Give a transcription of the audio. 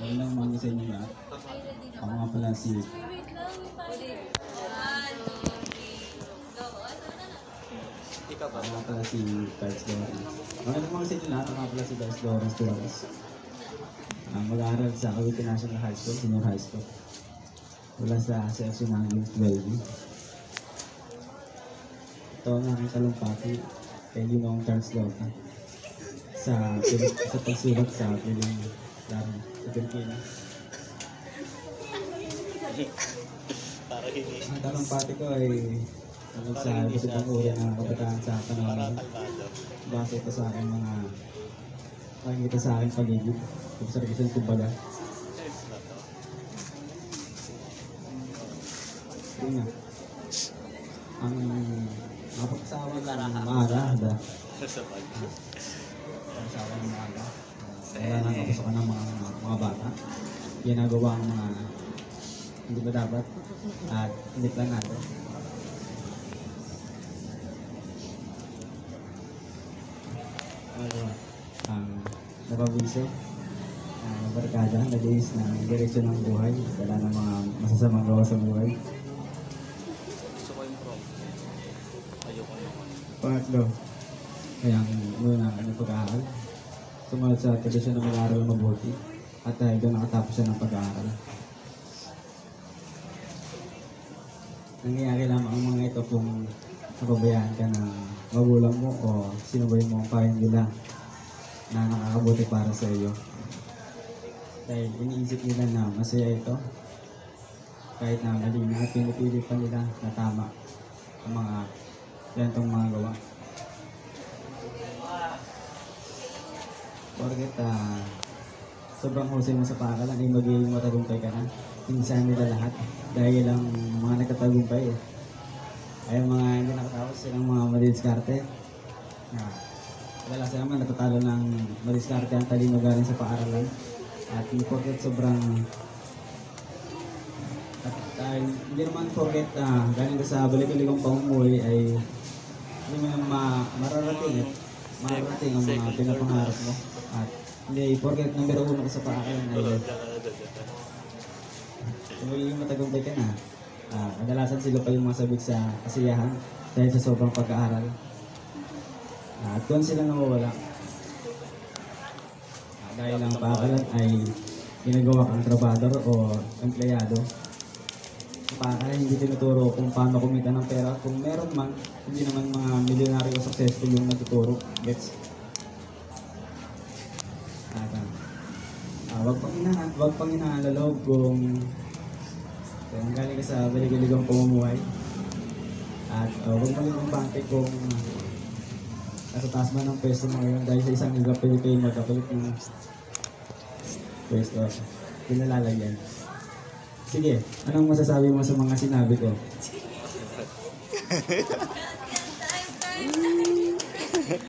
Magandang umaga sa inyo lahat. Ako nga pala si... Ako nga pala si Carlos Lawrence. Magandang umaga sa inyo lahat. Ako nga pala si Carlos Lawrence Torres. Mag-aaral sa Cavite National High School, Senior High School. Mula sa section ng Youth 12. Ito ang aking talumpati kay Ginoong Charles Lota sa pagsulat sa piling sa Pilipinas. Ang talumpati ko ay sa ibang uri ng kabataan sa panahon. Base ito sa aking mga nakikita sa aking paligid. Observation kumbaga. Yun nga. Ang napakasawa ng maaga. Napakasawa ng maaga. Wala nang kapusokan ng mga bata. Ginagawa ang mga hindi ba dapat at hindi planado. Ang napabiso ng barkada, nag-iis ng direksyon ng buhay, wala ng mga masasamang gawa sa buhay. Gusto ko yung prom. Ayoko naman. Pangatlo, ay ang muna ang pag-aaral. Sumunod sa tradisyon na mag-aaral mabuti at dahil doon nakatapos siya ng pag-aaral. Nangyayari lamang ang mga ito kung napabayaan ka ng magulang mo o sinubay mo ang payo nila na nakakabuti para sa iyo. Dahil iniisip nila na masaya ito kahit na mali na at pinipili pa nila na tama ang mga ganitong mga gawa. Porket sobrang husay mo sa paakalan ay magiging matagumpay ka na. Pinsan nila lahat dahil ang mga nagkatagumpay ay mga hindi nakatapos silang mga madidiskarte. Kadalasan naman natatalo ng madidiskarte ang talino galing sa paaralan. At hindi porket sobrang hindi naman porket galing ka sa balik-balikong pamumuhay ay hindi mo naman mararating ang mga pinapangarap mo. At hindi porket numero 1 ka sa paaralan ay magiging matagumpay ka na. Kadalasan sila pa yung masabik sa kasiyahan dahil sa sobrang pag-aaral. At doon sila nawawala. Dahil ang paakalan ay ginagawa kang trabador o empleyado. Sa paakalan hindi tinuturo kung paano kumita ng pera. Kung meron man, hindi naman mga milyonaryo o successful yung natuturo. Gets? At wag pang inaalalaw kung galing ka sa balik-balikong pamumuhay. At huwag maging kumbante kung nasa taas man ng pwesto mo ngayon dahil sa isang nagkapilit magkapalit ng pwesto. Pinalalagyan. Sige, anong masasabi mo sa mga sinabi ko?